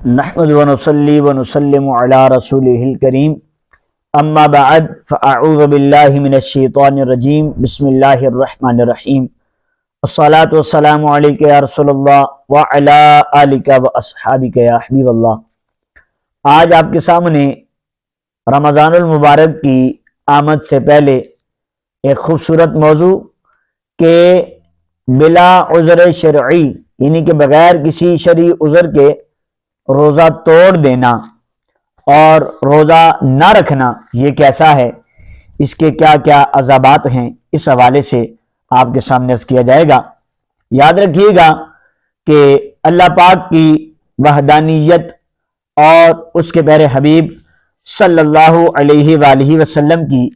نحمد و نصلی و نسلم علی رسولہ الکریم اما بعد فاعوذ باللہ من الشیطان الرجیم بسم اللہ الرحمن الرحیم الصلاۃ والسلام علیک یا رسول اللہ وعلی آلک و اصحابک یا حبیب اللہ۔ آج آپ کے سامنے رمضان المبارک کی آمد سے پہلے ایک خوبصورت موضوع کہ بلا عذر شرعی یعنی کہ بغیر کسی شرعی عذر کے روزہ توڑ دینا اور روزہ نہ رکھنا یہ کیسا ہے، اس کے کیا کیا عذابات ہیں، اس حوالے سے آپ کے سامنے عرض کیا جائے گا۔ یاد رکھیے گا کہ اللہ پاک کی وحدانیت اور اس کے پیارے حبیب صلی اللہ علیہ وآلہ وسلم کی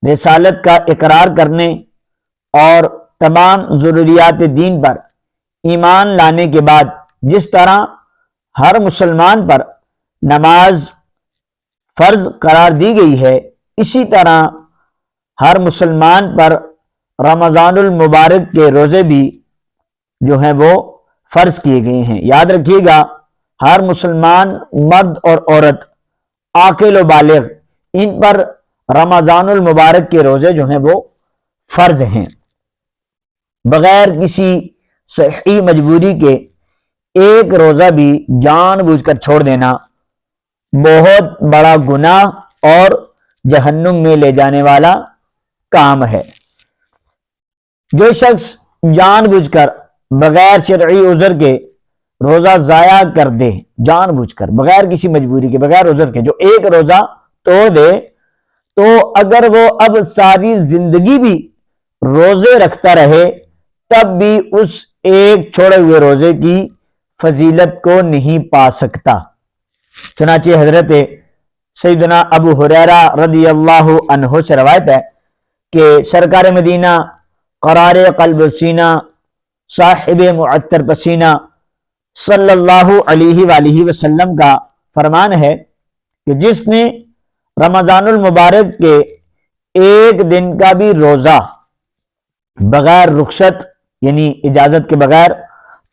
رسالت کا اقرار کرنے اور تمام ضروریات دین پر ایمان لانے کے بعد جس طرح ہر مسلمان پر نماز فرض قرار دی گئی ہے، اسی طرح ہر مسلمان پر رمضان المبارک کے روزے بھی جو ہیں وہ فرض کیے گئے ہیں۔ یاد رکھیے گا ہر مسلمان مرد اور عورت عاقل و بالغ ان پر رمضان المبارک کے روزے جو ہیں وہ فرض ہیں۔ بغیر کسی صحیح مجبوری کے ایک روزہ بھی جان بوجھ کر چھوڑ دینا بہت بڑا گناہ اور جہنم میں لے جانے والا کام ہے۔ جو شخص جان بوجھ کر بغیر شرعی عذر کے روزہ ضائع کر دے، جان بوجھ کر بغیر کسی مجبوری کے بغیر عذر کے جو ایک روزہ توڑ دے، تو اگر وہ اب ساری زندگی بھی روزے رکھتا رہے تب بھی اس ایک چھوڑے ہوئے روزے کی فضیلت کو نہیں پا سکتا۔ چنانچہ حضرت سیدنا ابو ہریرہ رضی اللہ عنہ سے روایت ہے کہ سرکار مدینہ قرار قلب سینہ صاحب معطر پسینہ صلی اللہ علیہ وآلہ وسلم کا فرمان ہے کہ جس نے رمضان المبارک کے ایک دن کا بھی روزہ بغیر رخصت یعنی اجازت کے بغیر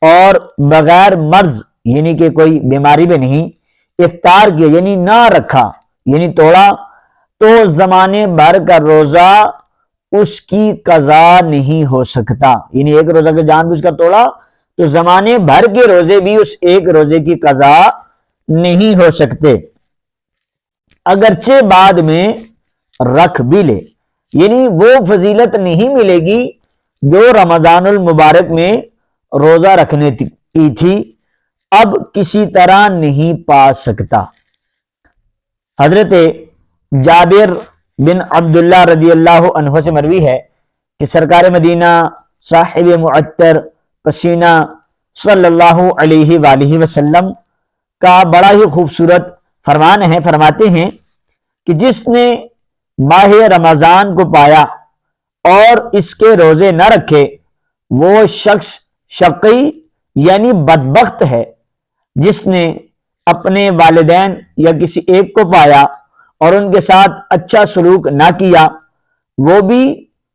اور بغیر مرض یعنی کہ کوئی بیماری میں نہیں افطار کیا یعنی نہ رکھا یعنی توڑا، تو زمانے بھر کا روزہ اس کی قضا نہیں ہو سکتا۔ یعنی ایک روزہ کے جان بوجھ کر توڑا تو زمانے بھر کے روزے بھی اس ایک روزے کی قضا نہیں ہو سکتے، اگرچہ بعد میں رکھ بھی لے۔ یعنی وہ فضیلت نہیں ملے گی جو رمضان المبارک میں روزہ رکھنے کی تھی، اب کسی طرح نہیں پا سکتا۔ حضرت جابر بن عبداللہ رضی اللہ عنہ سے مروی ہے کہ سرکار مدینہ صاحب معطر پسینہ صلی اللہ علیہ وآلہ وسلم کا بڑا ہی خوبصورت فرمان ہے، فرماتے ہیں کہ جس نے ماہ رمضان کو پایا اور اس کے روزے نہ رکھے وہ شخص شقی یعنی بدبخت ہے۔ جس نے اپنے والدین یا کسی ایک کو پایا اور ان کے ساتھ اچھا سلوک نہ کیا وہ بھی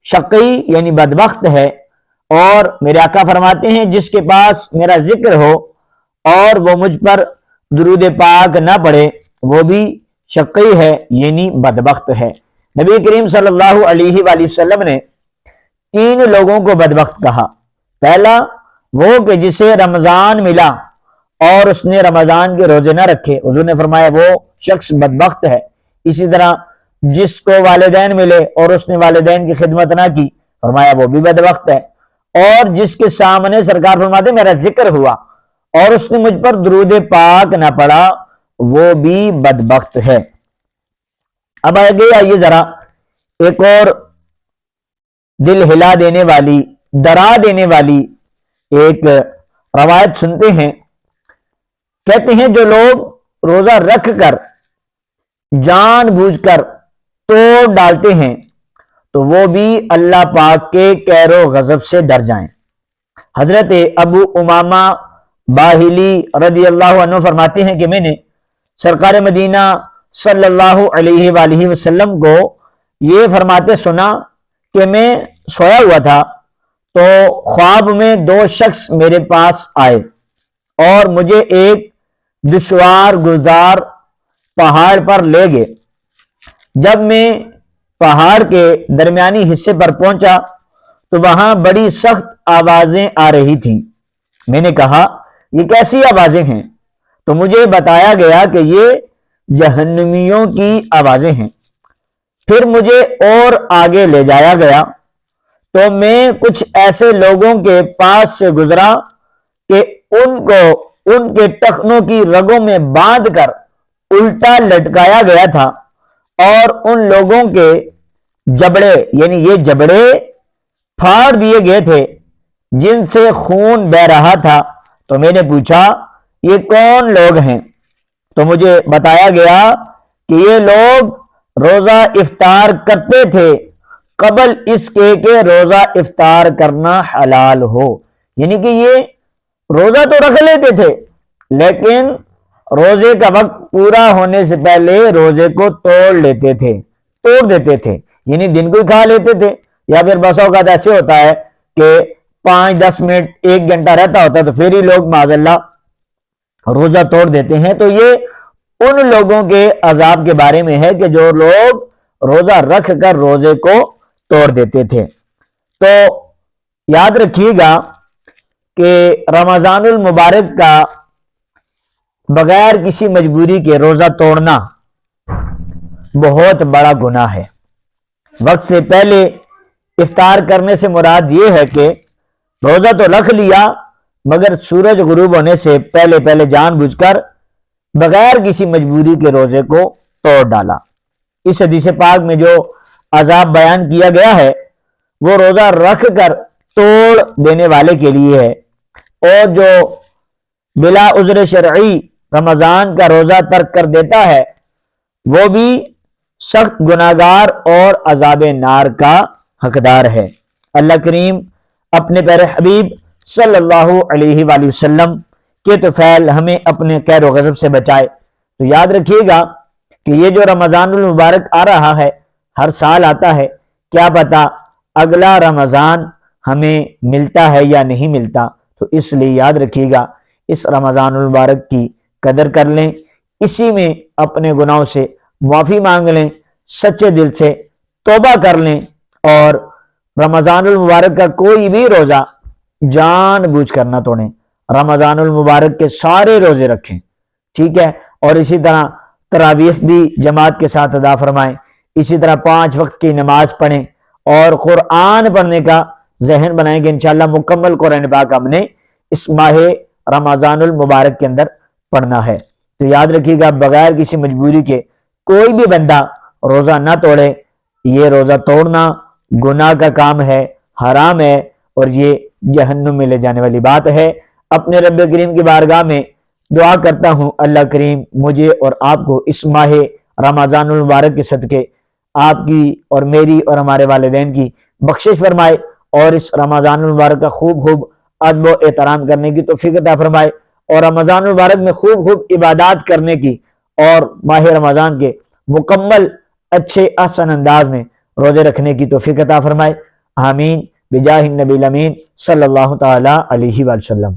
شقی یعنی بدبخت ہے۔ اور میرے آقا فرماتے ہیں جس کے پاس میرا ذکر ہو اور وہ مجھ پر درود پاک نہ پڑھے وہ بھی شقی ہے یعنی بدبخت ہے۔ نبی کریم صلی اللہ علیہ وآلہ وسلم نے تین لوگوں کو بدبخت کہا۔ پہلا وہ کہ جسے رمضان ملا اور اس نے رمضان کے روزے نہ رکھے، حضور نے فرمایا وہ شخص بدبخت ہے۔ اسی طرح جس کو والدین ملے اور اس نے والدین کی خدمت نہ کی، فرمایا وہ بھی بدبخت ہے۔ اور جس کے سامنے سرکار فرماتے میرا ذکر ہوا اور اس نے مجھ پر درود پاک نہ پڑھا وہ بھی بدبخت ہے۔ اب آئیے ذرا ایک اور دل ہلا دینے والی، ڈرا دینے والی ایک روایت سنتے ہیں۔ کہتے ہیں جو لوگ روزہ رکھ کر جان بوجھ کر توڑ ڈالتے ہیں تو وہ بھی اللہ پاک کے قہر و غضب سے ڈر جائیں۔ حضرت ابو امامہ باہلی رضی اللہ عنہ فرماتے ہیں کہ میں نے سرکار مدینہ صلی اللہ علیہ وآلہ وسلم کو یہ فرماتے سنا کہ میں سویا ہوا تھا تو خواب میں دو شخص میرے پاس آئے اور مجھے ایک دشوار گزار پہاڑ پر لے گئے۔ جب میں پہاڑ کے درمیانی حصے پر پہنچا تو وہاں بڑی سخت آوازیں آ رہی تھیں۔ میں نے کہا یہ کیسی آوازیں ہیں؟ تو مجھے بتایا گیا کہ یہ جہنمیوں کی آوازیں ہیں۔ پھر مجھے اور آگے لے جایا گیا تو میں کچھ ایسے لوگوں کے پاس سے گزرا کہ ان کو ان کے ٹخنوں کی رگوں میں باندھ کر الٹا لٹکایا گیا تھا، اور ان لوگوں کے جبڑے یعنی یہ جبڑے پھاڑ دیے گئے تھے جن سے خون بہ رہا تھا۔ تو میں نے پوچھا یہ کون لوگ ہیں؟ تو مجھے بتایا گیا کہ یہ لوگ روزہ افطار کرتے تھے قبل اس کے کہ روزہ افطار کرنا حلال ہو، یعنی کہ یہ روزہ تو رکھ لیتے تھے لیکن روزے کا وقت پورا ہونے سے پہلے روزے کو توڑ دیتے تھے، یعنی دن کو ہی کھا لیتے تھے، یا پھر بس اوقات ایسے ہوتا ہے کہ 5-10 منٹ 1 گھنٹہ رہتا ہوتا ہے تو پھر ہی لوگ معاذ اللہ روزہ توڑ دیتے ہیں۔ تو یہ ان لوگوں کے عذاب کے بارے میں ہے کہ جو لوگ روزہ رکھ کر روزے کو توڑ دیتے تھے۔ تو یاد رکھیے گا کہ رمضان المبارک کا بغیر کسی مجبوری کے روزہ توڑنا بہت بڑا گناہ ہے۔ وقت سے پہلے افطار کرنے سے مراد یہ ہے کہ روزہ تو رکھ لیا مگر سورج غروب ہونے سے پہلے جان بوجھ کر بغیر کسی مجبوری کے روزے کو توڑ ڈالا۔ اس حدیث پاک میں جو عذاب بیان کیا گیا ہے وہ روزہ رکھ کر توڑ دینے والے کے لیے ہے، اور جو بلا عذر شرعی رمضان کا روزہ ترک کر دیتا ہے وہ بھی سخت گناہگار اور عذاب نار کا حقدار ہے۔ اللہ کریم اپنے پیارے حبیب صلی اللہ علیہ وآلہ وسلم کے طفیل ہمیں اپنے قہر و غضب سے بچائے۔ تو یاد رکھیے گا کہ یہ جو رمضان المبارک آ رہا ہے ہر سال آتا ہے، کیا پتا اگلا رمضان ہمیں ملتا ہے یا نہیں ملتا، تو اس لیے یاد رکھیے گا اس رمضان المبارک کی قدر کر لیں، اسی میں اپنے گناہوں سے معافی مانگ لیں، سچے دل سے توبہ کر لیں، اور رمضان المبارک کا کوئی بھی روزہ جان بوجھ کر نہ توڑیں، رمضان المبارک کے سارے روزے رکھیں، ٹھیک ہے؟ اور اسی طرح تراویح بھی جماعت کے ساتھ ادا فرمائیں، اسی طرح 5 وقت کی نماز پڑھیں، اور قرآن پڑھنے کا ذہن بنائیں کہ انشاءاللہ مکمل قرآن پاک ہم نے اس ماہ رمضان المبارک کے اندر پڑھنا ہے۔ تو یاد رکھیے گا بغیر کسی مجبوری کے کوئی بھی بندہ روزہ نہ توڑے، یہ روزہ توڑنا گناہ کا کام ہے، حرام ہے، اور یہ جہنم میں لے جانے والی بات ہے۔ اپنے رب کریم کی بارگاہ میں دعا کرتا ہوں اللہ کریم مجھے اور آپ کو اس ماہ رمضان المبارک کے صدقے آپ کی اور میری اور ہمارے والدین کی بخشش فرمائے، اور اس رمضان المبارک کا خوب ادب و احترام کرنے کی توفیق عطا فرمائے، اور رمضان المبارک میں خوب عبادات کرنے کی اور ماہ رمضان کے مکمل اچھے احسن انداز میں روزے رکھنے کی توفیق عطا فرمائے۔ آمین بجاہ النبی الامین صلی اللہ تعالی علیہ وسلم۔